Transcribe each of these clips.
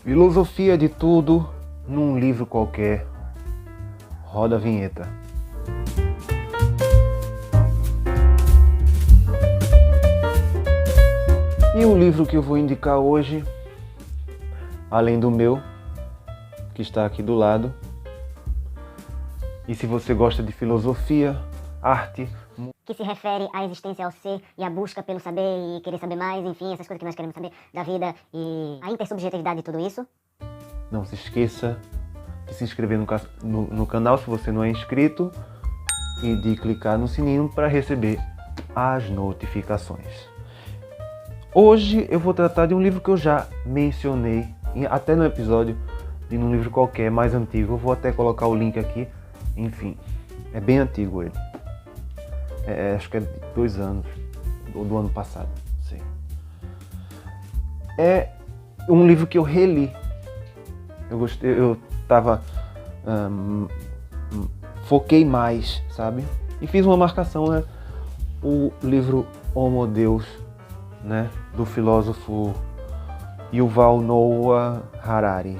Filosofia de tudo num livro qualquer. Roda a vinheta. E o livro que eu vou indicar hoje, além do meu, que está aqui do lado. E se você gosta de filosofia, arte, que se refere à existência ao ser e à busca pelo saber e querer saber mais, enfim, essas coisas que nós queremos saber da vida e a intersubjetividade de tudo isso. não se esqueça de se inscrever no canal se você não é inscrito e de clicar no sininho para receber as notificações. Hoje eu vou tratar de um livro que eu já mencionei, até no episódio de um livro qualquer, mais antigo. Eu vou até colocar o link aqui. Enfim, é bem antigo ele. Acho que é de 2 anos, ou do ano passado, não sei. É um livro que eu reli. Eu gostei, eu tava... foquei mais, sabe? E fiz uma marcação, né? O livro Homo Deus, né? Do filósofo Yuval Noah Harari.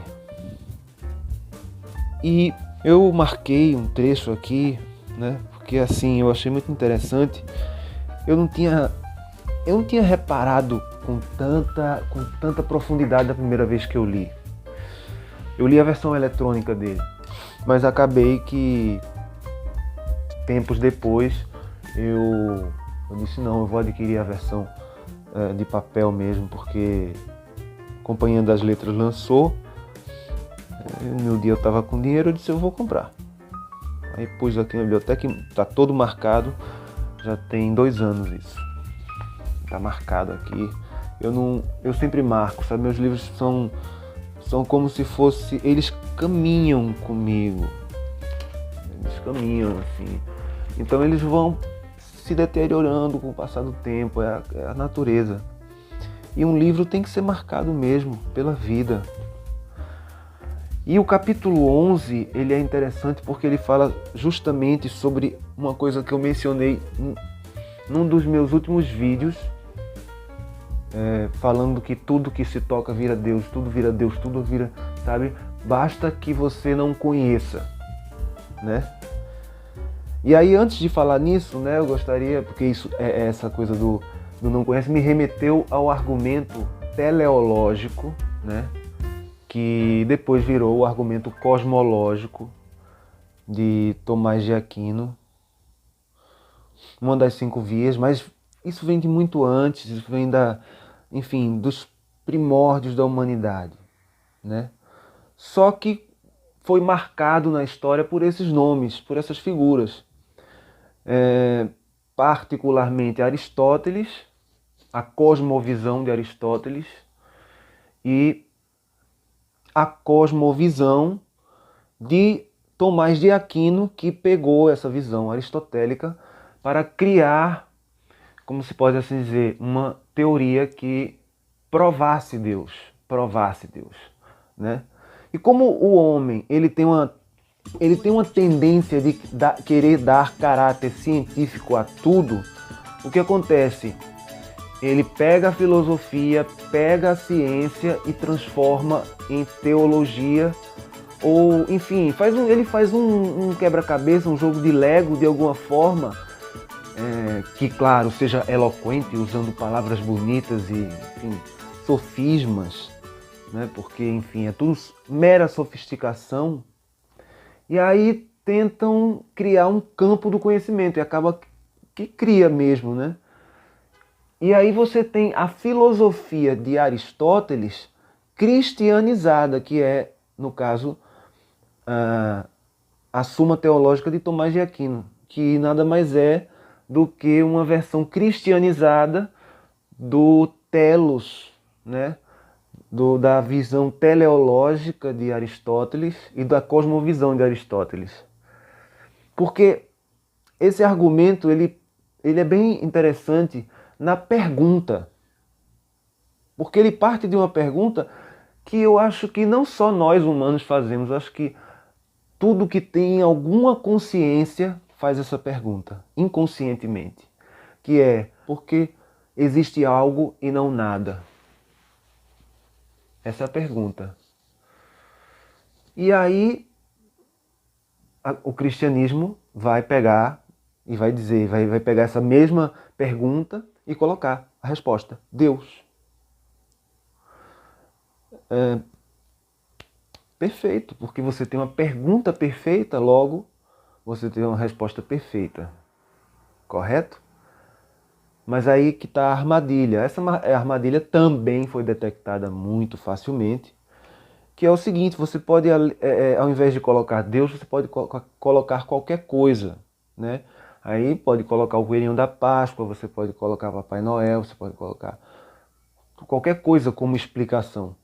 E eu marquei um trecho aqui, né? Porque assim, eu achei muito interessante. Eu não tinha reparado com tanta profundidade da primeira vez que eu li. Eu li a versão eletrônica dele, mas acabei que tempos depois eu disse não, eu vou adquirir a versão de papel mesmo, porque a Companhia das Letras lançou. No dia eu estava com dinheiro, eu disse eu vou comprar. Aí pus aqui na biblioteca, está todo marcado, já tem 2 anos isso. Está marcado aqui. Eu sempre marco, sabe? Meus livros são como se fosse, eles caminham comigo. Eles caminham assim. Então eles vão se deteriorando com o passar do tempo, é a natureza. E um livro tem que ser marcado mesmo pela vida. E o capítulo 11, ele é interessante porque ele fala justamente sobre uma coisa que eu mencionei num dos meus últimos vídeos, falando que tudo que se toca vira Deus, tudo vira Deus, tudo vira, sabe? Basta que você não conheça, né? E aí, antes de falar nisso, né, eu gostaria, porque isso é essa coisa do não conhece, me remeteu ao argumento teleológico, né? Que depois virou o argumento cosmológico de Tomás de Aquino, uma das 5 vias, mas isso vem de muito antes, isso vem dos primórdios da humanidade, né? Só que foi marcado na história por esses nomes, por essas figuras, particularmente Aristóteles, a cosmovisão de Aristóteles e a cosmovisão de Tomás de Aquino, que pegou essa visão aristotélica para criar, como se pode assim dizer, uma teoria que provasse Deus, né? E como o homem ele tem uma tendência de querer dar caráter científico a tudo, o que acontece? Ele pega a filosofia, pega a ciência e transforma em teologia, ou enfim, ele faz um quebra-cabeça, um jogo de Lego de alguma forma, que claro, seja eloquente, usando palavras bonitas e enfim, sofismas, né? Porque enfim, é tudo mera sofisticação, e aí tentam criar um campo do conhecimento, e acaba que cria mesmo, né? E aí você tem a filosofia de Aristóteles cristianizada, que é, no caso, a Suma Teológica de Tomás de Aquino, que nada mais é do que uma versão cristianizada do telos, né? Da visão teleológica de Aristóteles e da cosmovisão de Aristóteles. Porque esse argumento ele é bem interessante na pergunta. Porque ele parte de uma pergunta que eu acho que não só nós humanos fazemos, eu acho que tudo que tem alguma consciência faz essa pergunta, inconscientemente. Que é, por que existe algo e não nada? Essa é a pergunta. E aí o cristianismo vai pegar e vai dizer, vai pegar essa mesma pergunta e colocar a resposta: Deus. Perfeito, porque você tem uma pergunta perfeita, logo você tem uma resposta perfeita. Correto? Mas aí que está a armadilha. Essa armadilha também foi detectada muito facilmente, que é o seguinte: você pode, ao invés de colocar Deus, você pode colocar qualquer coisa, né? Aí pode colocar o coelhinho da Páscoa, você pode colocar Papai Noel, você pode colocar qualquer coisa como explicação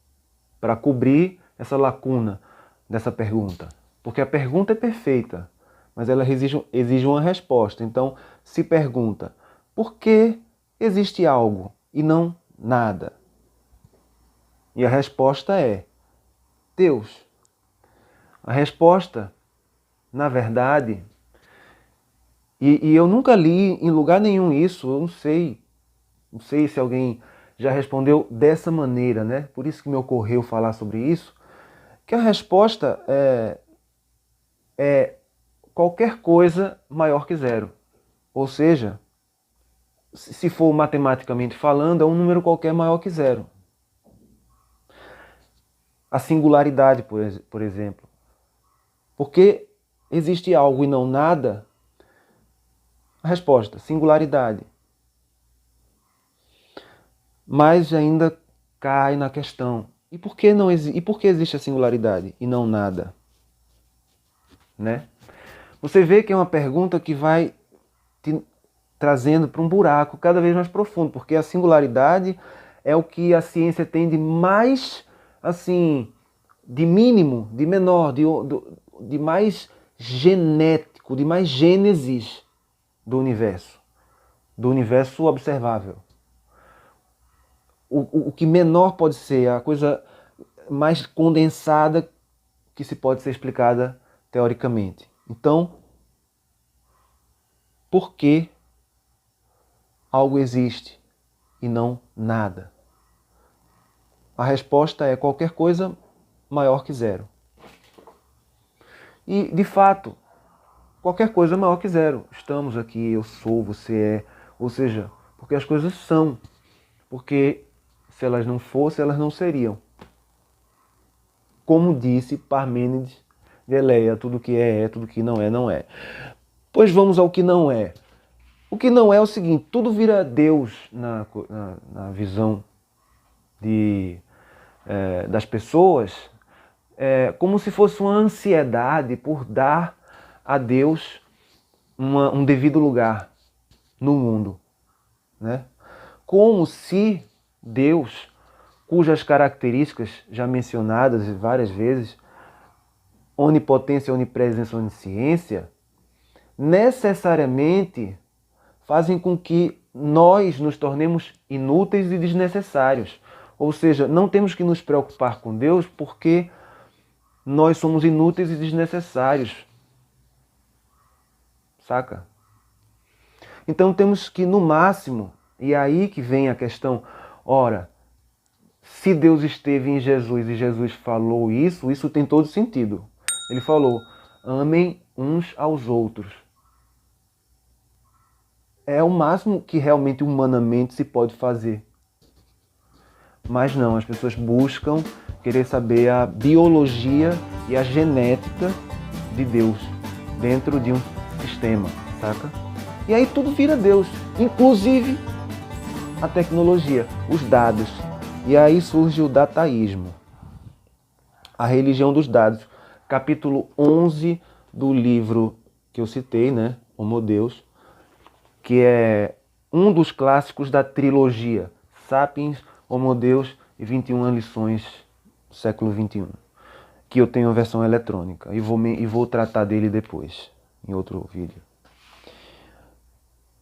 para cobrir essa lacuna dessa pergunta. Porque a pergunta é perfeita, mas ela exige uma resposta. Então, se pergunta: por que existe algo e não nada? E a resposta é Deus. A resposta, na verdade, e eu nunca li em lugar nenhum isso, eu não sei se alguém já respondeu dessa maneira, né? Por isso que me ocorreu falar sobre isso, que a resposta é qualquer coisa maior que zero. Ou seja, se for matematicamente falando, é um número qualquer maior que zero. A singularidade, por exemplo. Porque existe algo e não nada? A resposta: singularidade. Mas ainda cai na questão: e por que existe a singularidade e não nada? Né? Você vê que é uma pergunta que vai te trazendo para um buraco cada vez mais profundo, porque a singularidade é o que a ciência tem de mais, assim, de mínimo, de menor, de mais genético, de mais gênesis do universo observável. O que menor pode ser, a coisa mais condensada que se pode ser explicada teoricamente. Então, por que algo existe e não nada? A resposta é qualquer coisa maior que zero. E, de fato, qualquer coisa maior que zero. Estamos aqui, eu sou, você é. Ou seja, porque as coisas são. Porque se elas não fossem, elas não seriam. Como disse Parmênides de Eleia: tudo que é, tudo que não é, não é. Pois vamos ao que não é. O que não é o seguinte: tudo vira Deus na visão das pessoas, como se fosse uma ansiedade por dar a Deus um devido lugar no mundo, né? Como se Deus, cujas características já mencionadas várias vezes, onipotência, onipresença, onisciência, necessariamente fazem com que nós nos tornemos inúteis e desnecessários. Ou seja, não temos que nos preocupar com Deus porque nós somos inúteis e desnecessários. Saca? Então temos que, no máximo, e aí que vem a questão, ora, se Deus esteve em Jesus e Jesus falou isso tem todo sentido. Ele falou: amem uns aos outros. É o máximo que realmente humanamente se pode fazer. Mas não, as pessoas buscam querer saber a biologia e a genética de Deus dentro de um sistema, saca? E aí tudo vira Deus, inclusive a tecnologia, os dados. E aí surge o dataísmo, a religião dos dados. Capítulo 11 do livro que eu citei, né, Homo Deus, que é um dos clássicos da trilogia Sapiens, Homo Deus e 21 lições do século XXI, que eu tenho a versão eletrônica e vou tratar dele depois, em outro vídeo.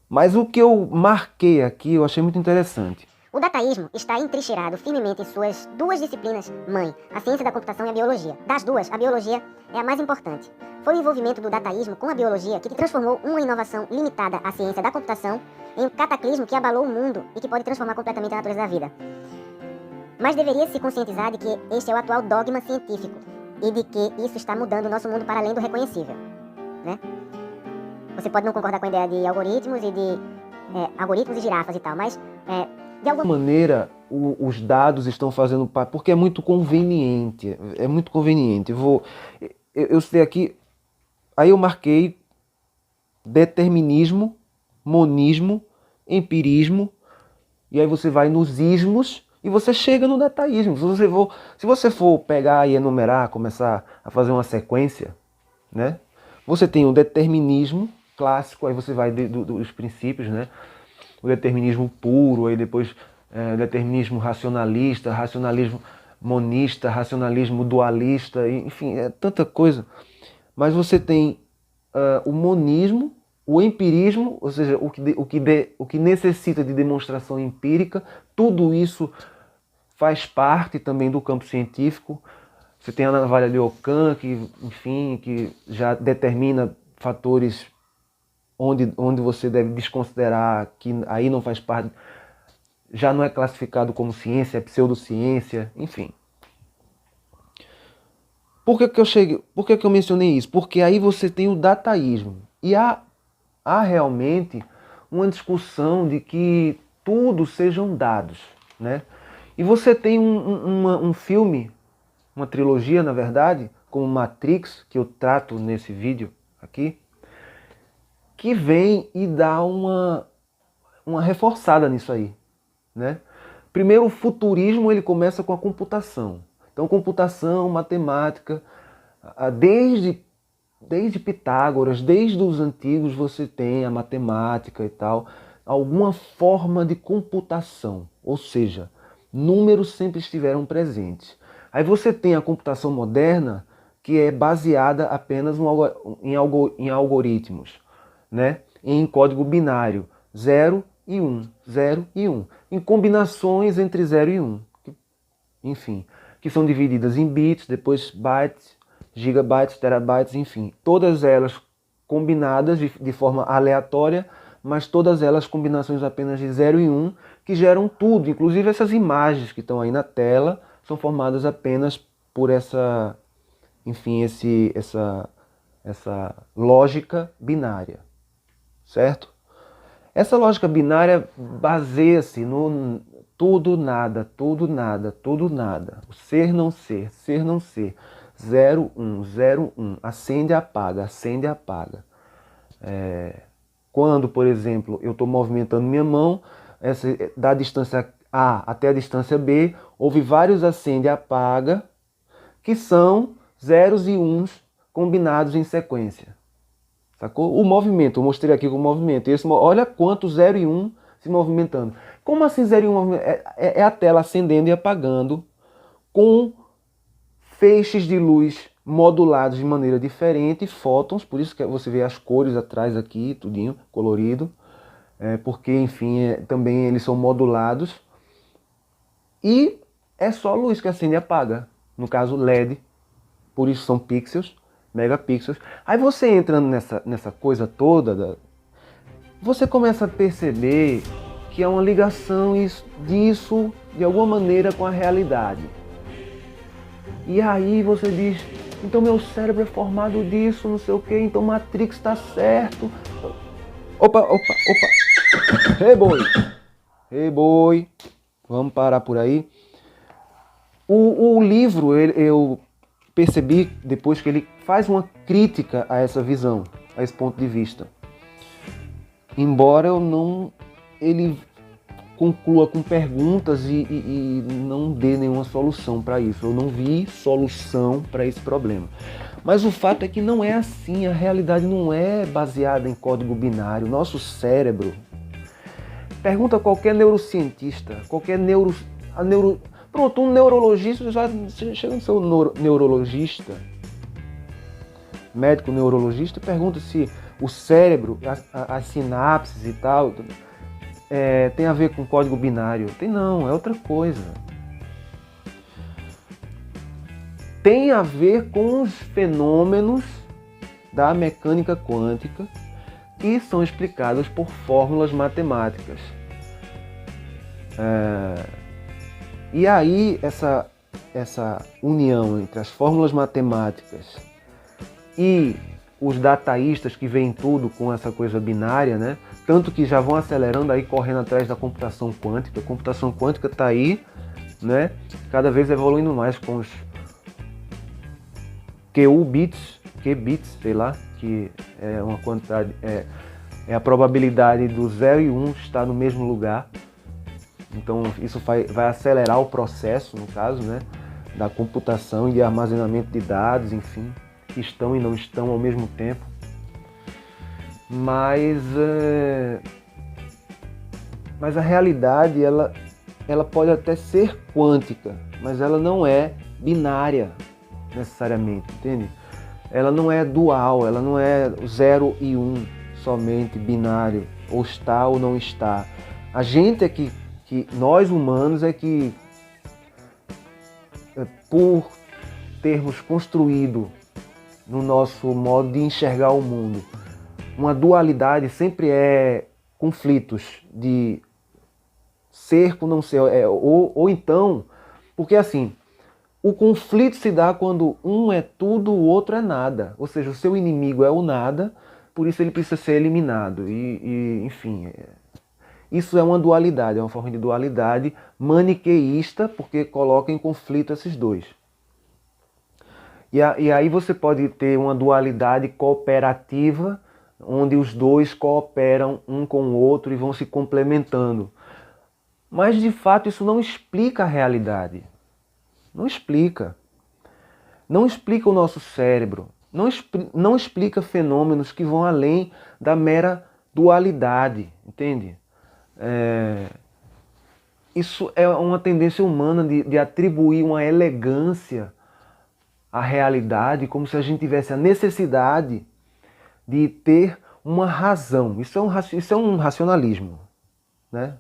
Mas o que eu marquei aqui eu achei muito interessante. O dataísmo está entrincheirado firmemente em suas duas disciplinas mãe, a ciência da computação e a biologia. Das duas, a biologia é a mais importante. Foi o envolvimento do dataísmo com a biologia que transformou uma inovação limitada à ciência da computação em um cataclismo que abalou o mundo e que pode transformar completamente a natureza da vida. Mas deveria se conscientizar de que este é o atual dogma científico. e de que isso está mudando o nosso mundo para além do reconhecível, né? Você pode não concordar com a ideia de algoritmos e de algoritmos e girafas e tal, mas de alguma maneira os dados estão fazendo parte, porque é muito conveniente, eu citei aqui, aí eu marquei determinismo, monismo, empirismo, e aí você vai nos ismos e você chega no dataísmo. Se você for pegar e enumerar, começar a fazer uma sequência, né? Você tem o determinismo clássico, aí você vai dos princípios, né? O determinismo puro, aí depois determinismo racionalista, racionalismo monista, racionalismo dualista, enfim, é tanta coisa. Mas você tem o monismo, o empirismo, ou seja, o que necessita de demonstração empírica, tudo isso faz parte também do campo científico. Você tem a navalha de Ockham, que, enfim, que já determina fatores onde você deve desconsiderar, que aí não faz parte, já não é classificado como ciência, é pseudociência, enfim. Por que eu mencionei isso? Porque aí você tem o dataísmo. E há realmente uma discussão de que tudo sejam dados, né? E você tem um filme, uma trilogia, na verdade, como Matrix, que eu trato nesse vídeo aqui, que vem e dá uma reforçada nisso aí, né? Primeiro, o futurismo ele começa com a computação. Então, computação, matemática, desde Pitágoras, desde os antigos você tem a matemática e tal, alguma forma de computação, ou seja, números sempre estiveram presentes. Aí você tem a computação moderna, que é baseada apenas em algoritmos, né? Em código binário, 0 e 1, 0 e 1, em combinações entre 0 e 1, enfim, que são divididas em bits, depois bytes, gigabytes, terabytes, enfim, todas elas combinadas de forma aleatória, mas todas elas combinações apenas de 0 e 1, que geram tudo, inclusive essas imagens que estão aí na tela, são formadas apenas por essa, enfim, essa lógica binária, certo? Essa lógica binária baseia-se no tudo, nada, tudo, nada, tudo, nada. O ser, não ser, ser, não ser. 0, 1, 0, 1. Acende, apaga, acende, apaga. Quando, por exemplo, eu estou movimentando minha mão, da distância A até a distância B, houve vários acende e apaga, que são zeros e uns combinados em sequência. Sacou? O movimento, eu mostrei aqui com o movimento. Olha quanto 0 e 1 se movimentando. Como assim 0 e 1? É a tela acendendo e apagando com feixes de luz modulados de maneira diferente, fótons, por isso que você vê as cores atrás aqui, tudinho colorido, porque, enfim, também eles são modulados. E é só luz que acende e apaga. No caso, LED, por isso são pixels, megapixels. Aí você entrando nessa coisa toda, você começa a perceber que há uma ligação disso, de alguma maneira, com a realidade. E aí você diz, então meu cérebro é formado disso, não sei o que, então Matrix está certo. Opa. Ei boi. Vamos parar por aí. O livro, eu percebi depois que ele faz uma crítica a essa visão, a esse ponto de vista. Embora ele conclua com perguntas e não dê nenhuma solução para isso. Eu não vi solução para esse problema. Mas o fato é que não é assim, a realidade não é baseada em código binário. Nosso cérebro, pergunta a qualquer neurocientista, pronto, um neurologista, já chega no seu neurologista, médico neurologista, pergunta se o cérebro, as sinapses e tal, tem a ver com código binário. Não, é outra coisa. Tem a ver com os fenômenos da mecânica quântica que são explicados por fórmulas matemáticas. E aí, essa união entre as fórmulas matemáticas e os dataístas que veem tudo com essa coisa binária, né? Tanto que já vão acelerando aí, correndo atrás da computação quântica. A computação quântica está aí, né? Cada vez evoluindo mais com os qubits, sei lá, que é uma quantidade, é a probabilidade do 0 e 1 estar no mesmo lugar. Então isso vai acelerar o processo, no caso, né, da computação e de armazenamento de dados, enfim, que estão e não estão ao mesmo tempo. Mas a realidade, ela pode até ser quântica, mas ela não é binária necessariamente, entende? Ela não é dual, ela não é 0 e 1 somente binário, ou está ou não está. A gente é que nós humanos é que, por termos construído no nosso modo de enxergar o mundo uma dualidade, sempre é conflitos de ser com não ser, ou então, porque assim, o conflito se dá quando um é tudo, o outro é nada. Ou seja, o seu inimigo é o nada, por isso ele precisa ser eliminado. Enfim, isso é uma dualidade, é uma forma de dualidade maniqueísta, porque coloca em conflito esses dois. E aí você pode ter uma dualidade cooperativa, onde os dois cooperam um com o outro e vão se complementando. Mas, de fato, isso não explica a realidade. Não explica. Não explica o nosso cérebro. Não explica fenômenos que vão além da mera dualidade, entende? Isso é uma tendência humana de atribuir uma elegância à realidade, como se a gente tivesse a necessidade de ter uma razão. Isso é um racionalismo, né?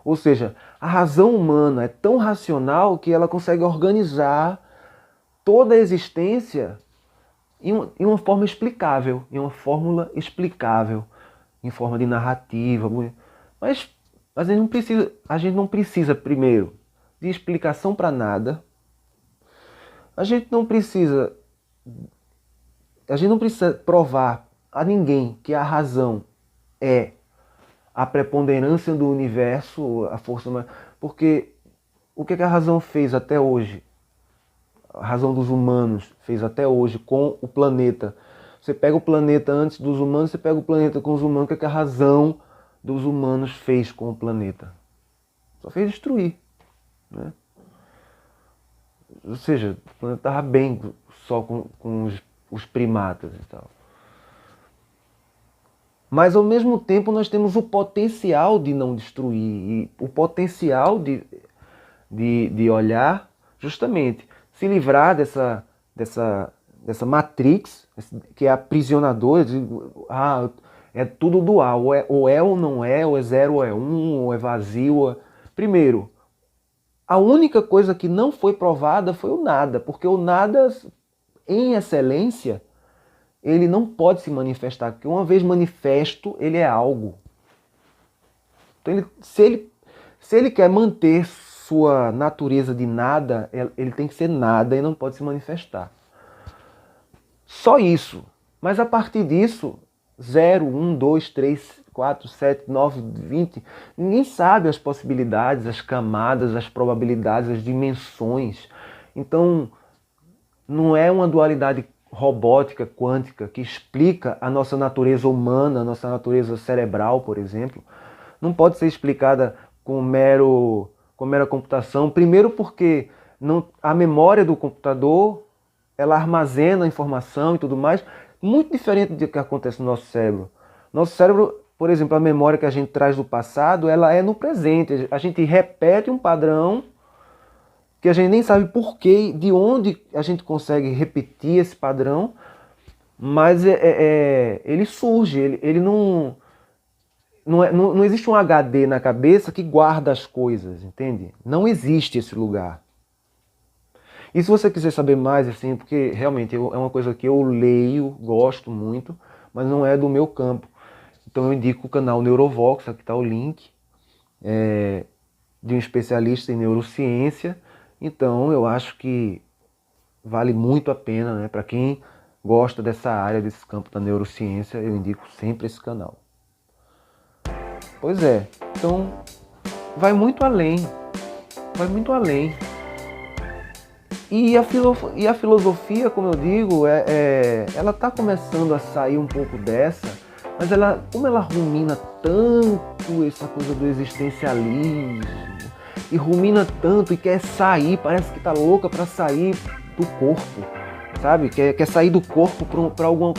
Ou seja, a razão humana é tão racional que ela consegue organizar toda a existência em uma forma explicável, em uma fórmula explicável, em forma de narrativa. Mas a gente não precisa primeiro de explicação para nada. A gente não precisa provar a ninguém que a razão é a preponderância do universo, a força, porque o que a razão fez até hoje, a razão dos humanos fez até hoje com o planeta. Você pega o planeta antes dos humanos, você pega o planeta com os humanos, o que a razão dos humanos fez com o planeta? Só fez destruir, né? Ou seja, o planeta estava bem só com os primatas e tal. Mas, ao mesmo tempo, nós temos o potencial de não destruir, e o potencial de olhar, justamente, se livrar dessa matrix, que é aprisionadora, é tudo dual, ou não é, ou é 0 ou é 1, ou é vazio. Primeiro, a única coisa que não foi provada foi o nada, porque o nada, em excelência, ele não pode se manifestar, porque uma vez manifesto, ele é algo. Então, se ele quer manter sua natureza de nada, ele tem que ser nada e não pode se manifestar. Só isso. Mas a partir disso, 0, 1, 2, 3, 4, 7, 9, 20, ninguém sabe as possibilidades, as camadas, as probabilidades, as dimensões. Então, não é uma dualidade robótica, quântica, que explica a nossa natureza humana, a nossa natureza cerebral, por exemplo. Não pode ser explicada com mera computação. Primeiro porque a memória do computador, ela armazena a informação e tudo mais, muito diferente do que acontece no nosso cérebro. Nosso cérebro, por exemplo, a memória que a gente traz do passado, ela é no presente. A gente repete um padrão que a gente nem sabe porquê, de onde a gente consegue repetir esse padrão, mas ele surge, ele não existe um HD na cabeça que guarda as coisas, entende? Não existe esse lugar. E se você quiser saber mais, assim, porque realmente é uma coisa que eu leio, gosto muito, mas não é do meu campo. Então eu indico o canal Neurovox, aqui está o link, de um especialista em neurociência. Então eu acho que vale muito a pena, né? Para quem gosta dessa área, desse campo da neurociência, eu indico sempre esse canal. Pois é, então vai muito além, vai muito além. E a filosofia, como eu digo, ela está começando a sair um pouco dessa, mas como ela rumina tanto essa coisa do existencialismo, e rumina tanto e quer sair, parece que está louca para sair do corpo, sabe? Quer sair do corpo para alguma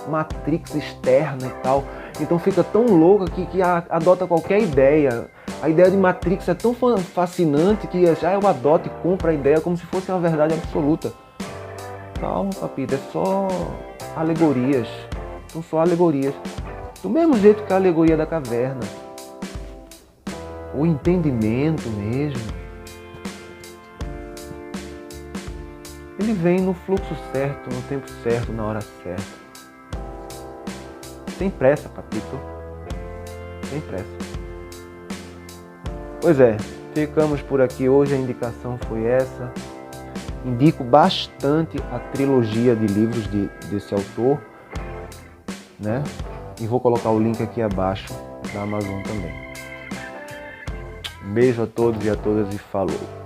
matrix externa e tal. Então fica tão louca que adota qualquer ideia. A ideia de Matrix é tão fascinante que eu adoto e compro a ideia como se fosse uma verdade absoluta. Calma, papito, é só alegorias. São só alegorias. Do mesmo jeito que a alegoria da caverna. O entendimento mesmo. Ele vem no fluxo certo, no tempo certo, na hora certa. Sem pressa, papito. Sem pressa. Pois é, ficamos por aqui hoje, a indicação foi essa. Indico bastante a trilogia de livros desse autor, né? E vou colocar o link aqui abaixo da Amazon também. Um beijo a todos e a todas e falou!